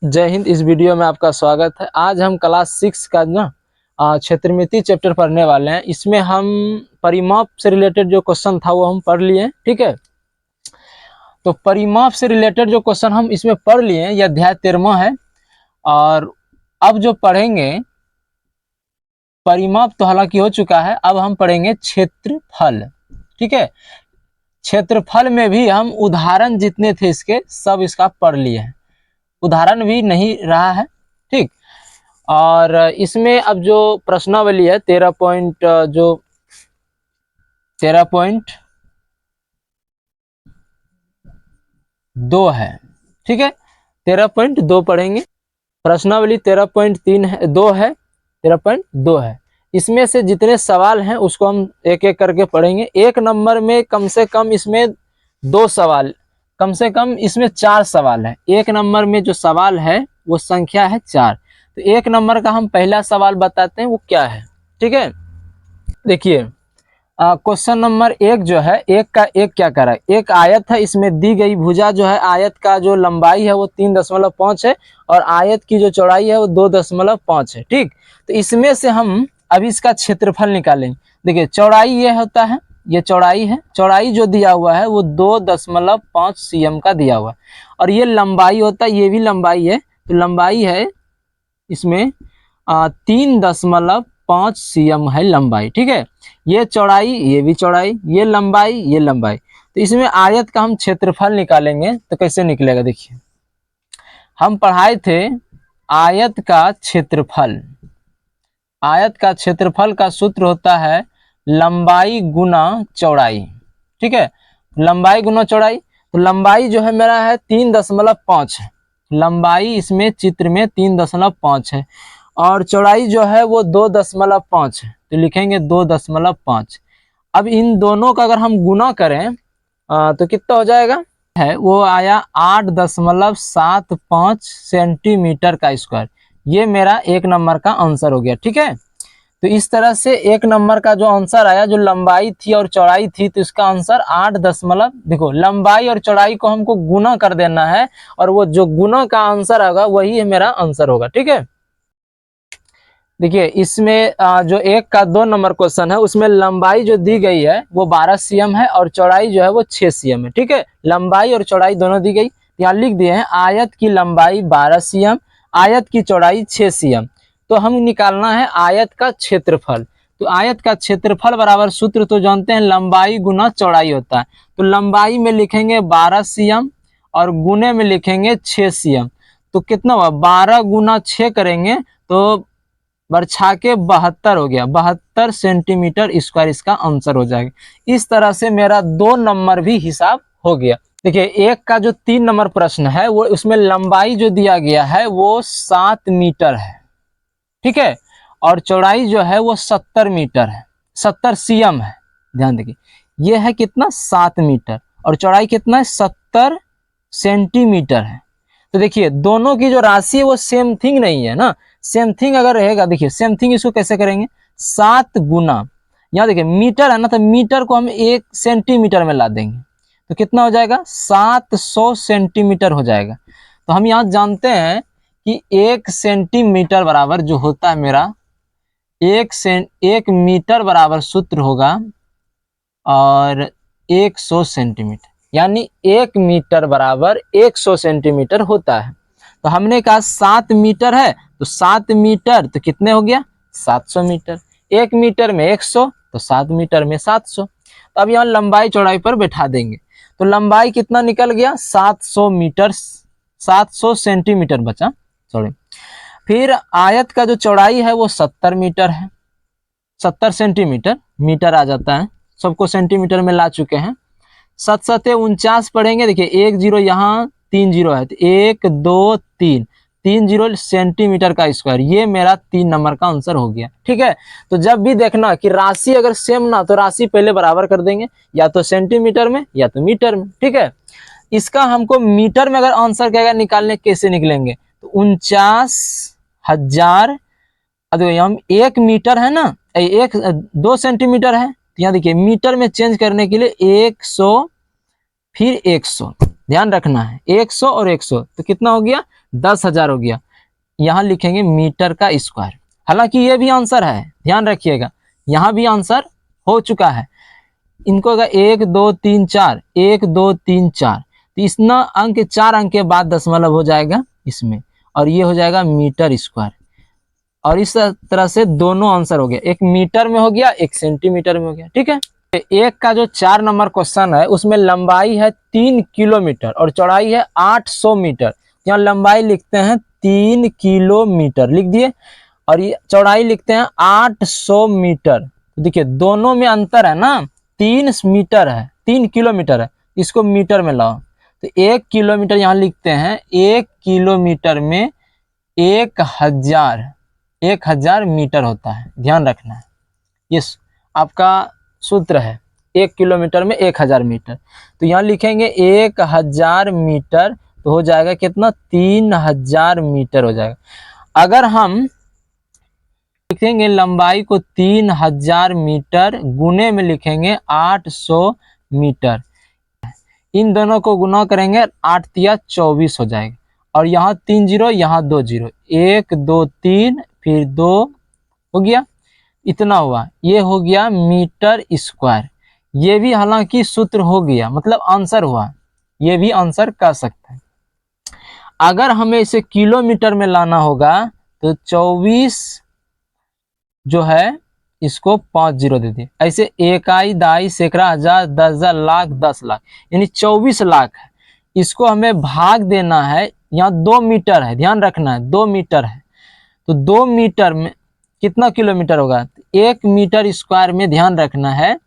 जय हिंद। इस वीडियो में आपका स्वागत है। आज हम क्लास 6 का ना क्षेत्रमिति चैप्टर पढ़ने वाले हैं। इसमें हम परिमाप से रिलेटेड जो क्वेश्चन था वो हम पढ़ लिए, ठीक है। तो परिमाप से रिलेटेड जो क्वेश्चन हम इसमें पढ़ लिए, यह अध्याय 13वां है। और अब जो पढ़ेंगे, परिमाप तो हालांकि हो चुका है, अब हम पढ़ेंगे क्षेत्रफल, ठीक है। क्षेत्रफल में भी हम उदाहरण जितने थे इसके सब इसका पढ़ लिए हैं, उदाहरण भी नहीं रहा है, ठीक। और इसमें अब जो प्रश्नावली है 13.2 है, ठीक है। 13.2 पढ़ेंगे। प्रश्नावली 13.3 है, 2 है, 13.2 है। इसमें से जितने सवाल हैं उसको हम एक एक करके पढ़ेंगे। एक नंबर में कम से कम इसमें 2 सवाल, कम से कम इसमें 4 सवाल है। एक नंबर में जो सवाल है वो संख्या है 4। तो एक नंबर का हम पहला सवाल बताते हैं वो क्या है, ठीक है। देखिए, क्वेश्चन नंबर 1 जो है, एक का एक क्या कर रहा है, एक आयत है, इसमें दी गई भुजा जो है, आयत का जो लंबाई है वो 3.5 है और आयत की जो चौड़ाई है वो 2.5 है, ठीक। तो इसमें से हम अभी इसका क्षेत्रफल निकालेंगे। देखिए, चौड़ाई ये होता है, ये चौड़ाई है, चौड़ाई जो दिया हुआ है वो 2.5 cm का दिया हुआ है। और ये लंबाई होता है, ये भी लंबाई है, तो लंबाई है इसमें 3.5 cm है लंबाई, ठीक है। ये चौड़ाई, ये भी चौड़ाई, ये लंबाई, ये लंबाई। तो इसमें आयत का हम क्षेत्रफल निकालेंगे तो कैसे निकलेगा, देखिए। हम पढ़ाए थे आयत का क्षेत्रफल। आयत का क्षेत्रफल का सूत्र होता है लंबाई गुना चौड़ाई, ठीक है। लंबाई गुना चौड़ाई, तो लंबाई जो है मेरा है 3.5 है, लंबाई इसमें चित्र में 3.5 है और चौड़ाई जो है वो 2.5 है, तो लिखेंगे 2.5। अब इन दोनों का अगर हम गुना करें तो कितना हो जाएगा, है वो आया 8.75 सेंटीमीटर का स्क्वायर। ये मेरा एक नंबर का आंसर हो गया, ठीक है। तो इस तरह से एक नंबर का जो आंसर आया, जो लंबाई थी और चौड़ाई थी, तो इसका आंसर 8 दशमलव, देखो लंबाई और चौड़ाई को हमको गुना कर देना है और वो जो गुना का आंसर होगा वही मेरा आंसर होगा, ठीक है। देखिए, इसमें जो 1 का 2 नंबर क्वेश्चन है उसमें लंबाई जो दी गई है वो 12 cm है और चौड़ाई जो है वो 6 cm है, ठीक है। लंबाई और चौड़ाई दोनों दी गई, यहाँ लिख दिए हैं आयत की लंबाई 12 cm, आयत की चौड़ाई 6 cm। तो हम निकालना है आयत का क्षेत्रफल। तो आयत का क्षेत्रफल बराबर सूत्र तो जानते हैं, लंबाई गुना चौड़ाई होता है। तो लंबाई में लिखेंगे 12 cm और गुने में लिखेंगे 6 cm। तो कितना हुआ, 12 गुना 6 करेंगे तो बरछा के 72 हो गया, 72 सेंटीमीटर स्क्वायर इसका आंसर हो जाएगा। इस तरह से मेरा 2 नंबर भी हिसाब हो गया। देखिए, एक का जो 3 नंबर प्रश्न है वो उसमें लंबाई जो दिया गया है वो 7 मीटर है, ठीक है। और चौड़ाई जो है वो 70 मीटर है, 70 cm है। ध्यान देखिए, ये है कितना, 7 मीटर और चौड़ाई कितना है, 70 सेंटीमीटर है। तो देखिए, दोनों की जो राशि है वो सेम थिंग नहीं है ना। सेम थिंग अगर रहेगा, देखिए सेम थिंग इसको कैसे करेंगे, 7 गुना, यहाँ देखिए मीटर है ना, तो मीटर को हम 1 सेंटीमीटर में ला देंगे तो कितना हो जाएगा, 700 सेंटीमीटर हो जाएगा। तो हम यहाँ जानते हैं कि 1 सेंटीमीटर बराबर जो होता है मेरा 1 मीटर बराबर सूत्र होगा और 100 सेंटीमीटर, यानी 1 मीटर बराबर 100 सेंटीमीटर होता है। तो हमने कहा 7 मीटर है तो 7 मीटर तो कितने हो गया, 700 मीटर। 1 मीटर में 100 तो 7 मीटर में 700। तो अब यहाँ लंबाई चौड़ाई पर बैठा देंगे तो लंबाई कितना निकल गया, 700 मीटर, 700 सेंटीमीटर बचा, सॉरी। फिर आयत का जो चौड़ाई है वो 70 मीटर है, 70 सेंटीमीटर, मीटर आ जाता है, सबको सेंटीमीटर में ला चुके हैं। 7 7 49 पढ़ेंगे, देखिए 1 0 यहाँ 3 0 है, तो 1 2 3, 3 0 सेंटीमीटर का स्क्वायर, ये मेरा 3 नंबर का आंसर हो गया, ठीक है। तो जब भी देखना कि राशि अगर सेम ना तो राशि पहले बराबर कर देंगे, या तो सेंटीमीटर में या तो मीटर में, ठीक है। इसका हमको मीटर में अगर आंसर कहेगा निकालने, कैसे निकलेंगे, तो 49,000, हम 1 मीटर है ना, 2 सेंटीमीटर है, तो यहाँ देखिए मीटर में चेंज करने के लिए 100 फिर 100, ध्यान रखना है 100 और 100, तो कितना हो गया 10,000 हो गया। यहाँ लिखेंगे मीटर का स्क्वायर। हालांकि ये भी आंसर है, ध्यान रखिएगा, यहाँ भी आंसर हो चुका है। इनको अगर 1 2 3 4 1 2 3 4, तो इतना अंक 4 अंक के बाद दशमलव हो जाएगा इसमें, और ये हो जाएगा मीटर स्क्वायर। और इस तरह से दोनों आंसर हो गया, एक मीटर में हो गया, एक सेंटीमीटर में हो गया। ठीक है, एक का जो 4 नंबर क्वेश्चन है उसमें लंबाई है 3 किलोमीटर और चौड़ाई है 800 मीटर। यहाँ लंबाई लिखते हैं 3 किलोमीटर लिख दिए, और ये चौड़ाई लिखते हैं 800 मीटर। तो देखिए दोनों में अंतर है ना, 3 मीटर है, 3 किलोमीटर है, इसको मीटर में लाओ तो 1 किलोमीटर यहाँ लिखते हैं, 1 किलोमीटर में 1000 मीटर होता है, ध्यान रखना है, ये आपका सूत्र है, 1 किलोमीटर में 1000 मीटर। तो यहाँ लिखेंगे 1000 मीटर, तो हो जाएगा कितना, 3000 मीटर हो जाएगा। अगर हम लिखेंगे लंबाई को 3000 मीटर गुने में लिखेंगे 800 मीटर, इन दोनों को गुना करेंगे 8 तिया 24 हो जाएगा, और यहाँ 3 जीरो, यहाँ 2 जीरो, 1 2 3 फिर 2 हो गया, इतना हुआ, ये हो गया मीटर स्क्वायर। ये भी हालांकि सूत्र हो गया, मतलब आंसर हुआ, ये भी आंसर कर सकते हैं। अगर हमें इसे किलोमीटर में लाना होगा तो 24 जो है इसको 5 जीरो दे दिए, ऐसे इकाई, दाई, सैकड़ा, हजार, 10,000, लाख, 10 लाख, यानी 24 लाख है। इसको हमें भाग देना है, यहाँ 2 मीटर है, ध्यान रखना है 2 मीटर है, तो 2 मीटर में कितना किलोमीटर होगा, 1 मीटर स्क्वायर में ध्यान रखना है,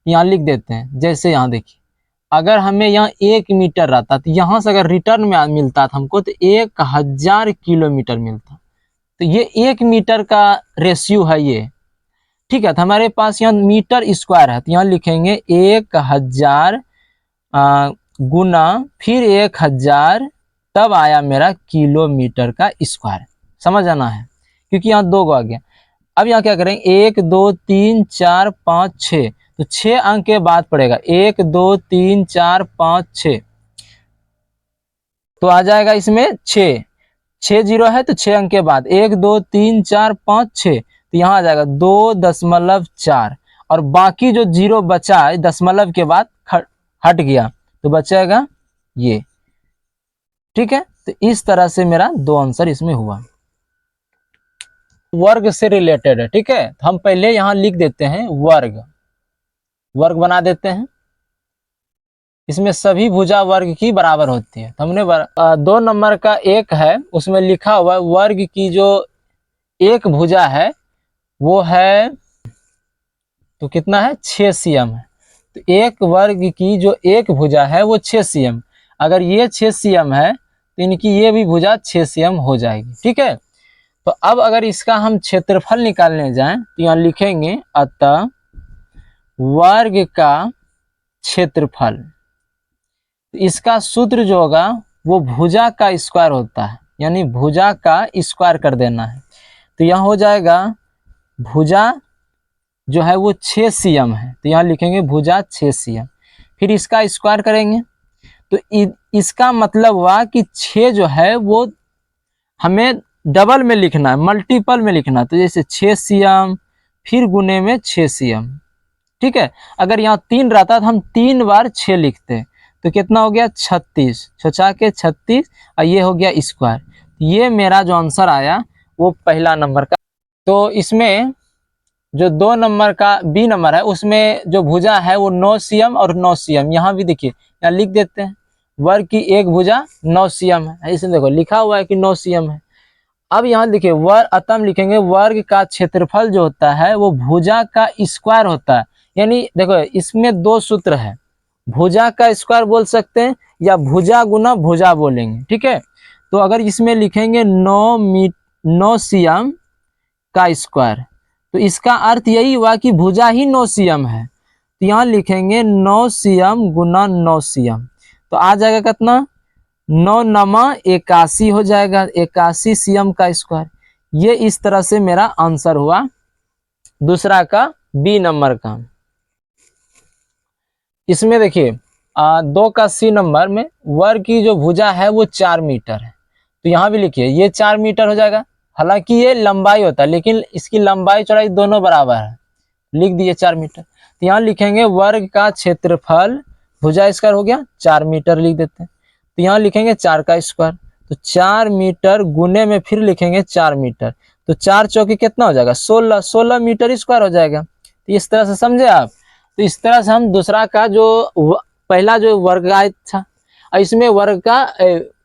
यहाँ लिख देते हैं। जैसे यहाँ देखिए, अगर हमें यहाँ 1 मीटर रहता तो यहाँ से अगर रिटर्न में मिलता था हमको तो 1000 किलोमीटर मिलता, तो ये 1 मीटर का रेशियो है ये। ठीक है, तो हमारे पास यहाँ मीटर स्क्वायर है, तो यहाँ लिखेंगे 1000 गुना फिर 1000, तब आया मेरा किलोमीटर का स्क्वायर। समझ आना है, क्योंकि यहाँ 2 आ गया। अब यहाँ क्या करेंगे, 1 2 3 4 5 6, तो 6 अंक के बाद पड़ेगा, 1 2 3 4 5 6, तो आ जाएगा इसमें 6 जीरो है, तो 6 अंक के बाद 1 2 3 4 5 6, तो यहाँ आ जाएगा 2.4, और बाकी जो जीरो बचा है दशमलव के बाद हट गया, तो बचेगा ये। ठीक है, तो इस तरह से मेरा 2 आंसर इसमें हुआ, वर्ग से रिलेटेड है। ठीक है, हम पहले यहाँ लिख देते हैं वर्ग बना देते हैं, इसमें सभी भुजा वर्ग की बराबर होती है। हमने 2 नंबर का 1 है, उसमें लिखा हुआ है वर्ग की जो एक भुजा है वो है, तो कितना है, 6 cm है। तो एक वर्ग की जो एक भुजा है वो 6 cm, अगर ये 6 cm है तो इनकी ये भी भुजा 6 cm हो जाएगी। ठीक है, तो अब अगर इसका हम क्षेत्रफल निकालने जाएं तो यहाँ लिखेंगे अतः वर्ग का क्षेत्रफल, तो इसका सूत्र जो होगा वो भुजा का स्क्वायर होता है, यानी भुजा का स्क्वायर कर देना है। तो यहाँ हो जाएगा भुजा जो है वो 6 cm है, तो यहाँ लिखेंगे भुजा 6 cm, फिर इसका स्क्वायर करेंगे, तो इसका मतलब हुआ कि 6 जो है वो हमें डबल में लिखना है, मल्टीपल में लिखना है, तो जैसे 6 cm फिर गुने में 6 cm। ठीक है, अगर यहाँ 3 रहता तो हम 3 बार 6 लिखते, तो कितना हो गया, 36, 6 के 36, और ये हो गया स्क्वायर। ये मेरा जो आंसर आया वो पहला नंबर का। तो इसमें जो 2 नंबर का बी नंबर है उसमें जो भुजा है वो 9 cm और 9 cm, यहाँ भी देखिए, यहाँ लिख देते हैं वर्ग की एक भुजा 9 cm है, इसमें देखो लिखा हुआ है कि 9 cm है। अब यहाँ देखिए अतः हम लिखेंगे वर्ग का क्षेत्रफल जो होता है वो भुजा का स्क्वायर होता है, यानी देखो इसमें 2 सूत्र है, भुजा का स्क्वायर बोल सकते हैं या भुजा गुना भुजा बोलेंगे। ठीक है, तो अगर इसमें लिखेंगे 9 cm का स्क्वायर, तो इसका अर्थ यही हुआ कि भुजा ही 9 cm है, तो यहाँ लिखेंगे 9 cm गुना 9 cm, तो आ जाएगा कितना, 9 नमा 81 हो जाएगा, 81 cm का स्क्वायर। ये इस तरह से मेरा आंसर हुआ दूसरा का बी नंबर का। इसमें देखिए 2 का सी नंबर में वर्ग की जो भुजा है वो 4 मीटर है, तो यहाँ भी लिखिए ये 4 मीटर हो जाएगा। हालांकि ये लंबाई होता है लेकिन इसकी लंबाई चौड़ाई दोनों बराबर है, लिख दिए 4 मीटर। तो यहाँ लिखेंगे वर्ग का क्षेत्रफल भुजा स्क्वायर हो गया 4 मीटर लिख देते हैं। तो यहाँ लिखेंगे 4 का स्क्वायर, तो 4 मीटर गुने में फिर लिखेंगे 4 मीटर, तो 4 चौके कितना हो जाएगा 16, 16 मीटर स्क्वायर हो जाएगा। तो इस तरह से समझे आप। तो इस तरह से हम दूसरा का जो पहला जो वर्ग आयत था, इसमें वर्ग का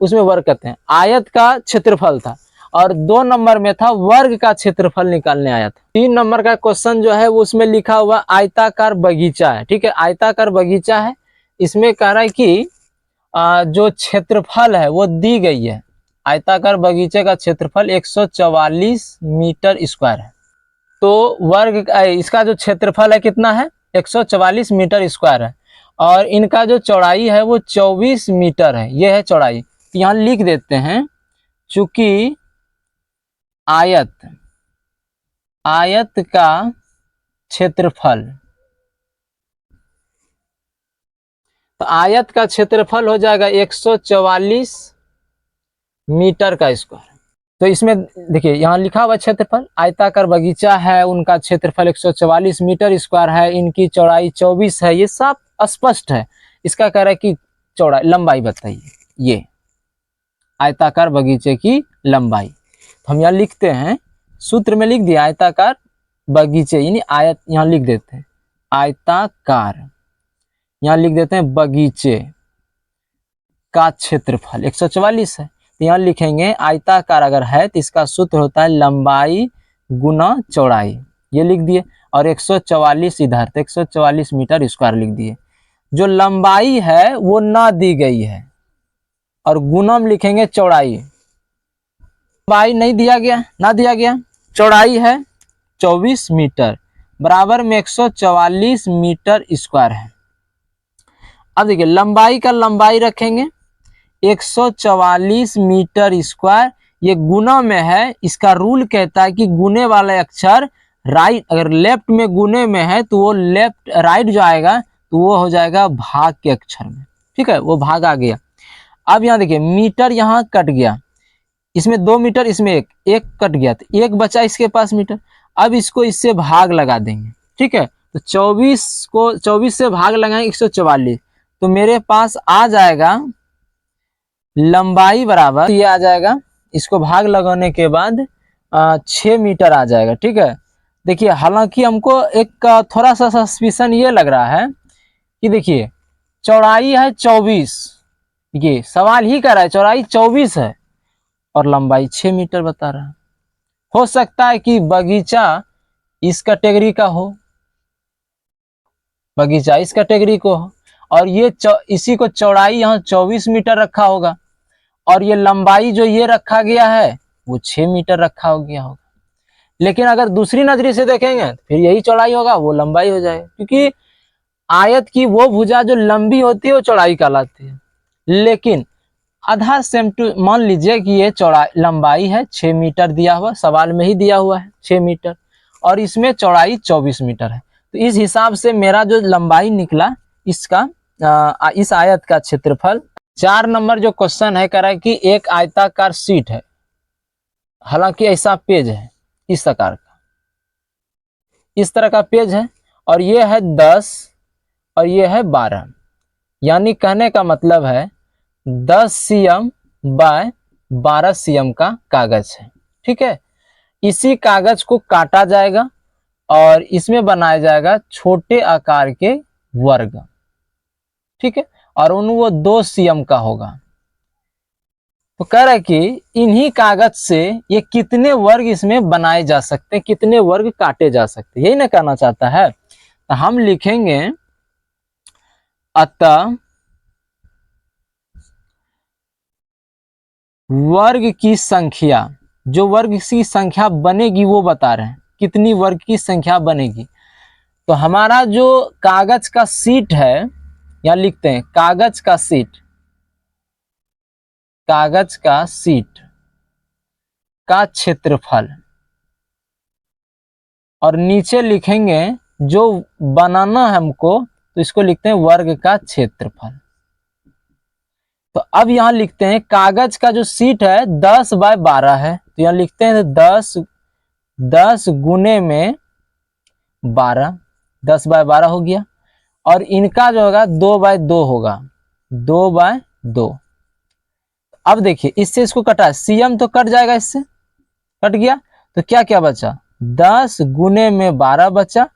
उसमें वर्ग कहते हैं आयत का क्षेत्रफल था, और 2 नंबर में था वर्ग का क्षेत्रफल निकालने आया था। 3 नंबर का क्वेश्चन जो है वो उसमें लिखा हुआ आयताकार बगीचा है। ठीक है, आयताकार बगीचा है। इसमें कह रहा है कि जो क्षेत्रफल है वो दी गई है। आयताकार बगीचे का क्षेत्रफल 144 मीटर स्क्वायर है। तो वर्ग इसका जो क्षेत्रफल है कितना है 144 मीटर स्क्वायर है, और इनका जो चौड़ाई है वो 24 मीटर है, ये है चौड़ाई। तो यहाँ लिख देते हैं चूंकि आयत का क्षेत्रफल, तो आयत का क्षेत्रफल हो जाएगा 144 मीटर का स्क्वायर। तो इसमें देखिए यहाँ लिखा हुआ क्षेत्रफल आयताकार बगीचा है, उनका क्षेत्रफल 144 मीटर स्क्वायर है, इनकी चौड़ाई 24 है, ये सब स्पष्ट है। इसका कह रहा है कि चौड़ाई लंबाई बताइए, ये आयताकार बगीचे की लंबाई। तो हम यहाँ लिखते हैं, सूत्र में लिख दिया आयताकार बगीचे यानी आयत, यहाँ लिख देते हैं आयताकार, यहाँ लिख देते हैं बगीचे का क्षेत्रफल 144 है। तो यहाँ लिखेंगे आयताकार अगर है तो इसका सूत्र होता है लंबाई गुना चौड़ाई, ये लिख दिए, और 144 इधर, तो 144 मीटर स्क्वायर लिख दिए। जो लंबाई है वो ना दी गई है, और गुणम लिखेंगे चौड़ाई, लंबाई नहीं दिया गया, ना दिया गया, चौड़ाई है 24 मीटर बराबर में 144 मीटर स्क्वायर है। अब देखिए लंबाई का लंबाई रखेंगे 144 मीटर स्क्वायर, ये गुना में है, इसका रूल कहता है कि गुने वाले अक्षर राइट, अगर लेफ्ट में गुने में है तो वो लेफ्ट राइट जो आएगा तो वो हो जाएगा भाग के अक्षर में। ठीक है, वो भाग आ गया। अब यहाँ देखिए मीटर यहाँ कट गया, इसमें 2 मीटर, इसमें एक कट गया, तो एक बचा इसके पास मीटर। अब इसको इससे भाग लगा देंगे। ठीक है, तो 24 से भाग लगाएंगे 144, तो मेरे पास आ जाएगा लंबाई बराबर, ये आ जाएगा, इसको भाग लगाने के बाद 6 मीटर आ जाएगा। ठीक है, देखिए हालांकि हमको एक थोड़ा सा सस्पिशन ये लग रहा है कि देखिए चौड़ाई है 24, ये सवाल ही कर रहा है चौड़ाई 24 है और लंबाई 6 मीटर बता रहा है। हो सकता है कि बगीचा इस कैटेगरी का हो, बगीचा इस कैटेगरी को हो, और ये इसी को चौड़ाई यहाँ 24 मीटर रखा होगा, और ये लंबाई जो ये रखा गया है वो 6 मीटर रखा हो गया होगा। लेकिन अगर दूसरी नजरी से देखेंगे तो फिर यही चौड़ाई होगा, वो लंबाई हो जाएगा, क्योंकि आयत की वो भुजा जो लंबी होती है वो चौड़ाई कहलाती है। लेकिन आधार सेम टू मान लीजिए कि ये चौड़ाई लंबाई है 6 मीटर दिया हुआ, सवाल में ही दिया हुआ है 6 मीटर, और इसमें चौड़ाई 24 मीटर है। तो इस हिसाब से मेरा जो लंबाई निकला इसका इस आयत का क्षेत्रफल। 4 नंबर जो क्वेश्चन है कह रहा है कि एक आयताकार शीट है, हालांकि ऐसा पेज है इस आकार का, इस तरह का पेज है, और ये है 10 और ये है 12, यानी कहने का मतलब है 10 cm बाय 12 cm का कागज है। ठीक है, इसी कागज को काटा जाएगा और इसमें बनाया जाएगा छोटे आकार के वर्ग। ठीक है, और वो 2 cm का होगा। तो कह रहा है कि इन्हीं कागज से ये कितने वर्ग इसमें बनाए जा सकते हैं, कितने वर्ग काटे जा सकते हैं, यही ना कहना चाहता है। तो हम लिखेंगे अतः वर्ग की संख्या, जो वर्ग की संख्या बनेगी वो बता रहे हैं कितनी वर्ग की संख्या बनेगी। तो हमारा जो कागज का शीट है, यहां लिखते हैं कागज का शीट, कागज का शीट का क्षेत्रफल, और नीचे लिखेंगे जो बनाना है हमको तो इसको लिखते हैं वर्ग का क्षेत्रफल। तो तो अब यहाँ लिखते हैं कागज का जो सीट है 10/12 है, तो यहाँ लिखते हैं 10 गुने में 12, 10/12 हो गया। और इनका जो होगा 2/2 होगा, 2/2। अब देखिए इससे इसको कटा, सीएम तो कट जाएगा, इससे कट गया, तो क्या क्या बचा, 10 गुने में 12 बचा,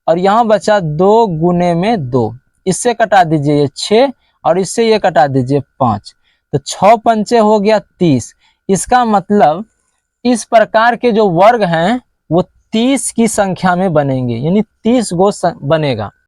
और यहाँ बचा 2 गुने में 2। इससे कटा दीजिए ये 6, और इससे ये कटा दीजिए 5, तो 6 पंचे हो गया 30। इसका मतलब इस प्रकार के जो वर्ग हैं वो 30 की संख्या में बनेंगे, यानी 30 गो बनेगा।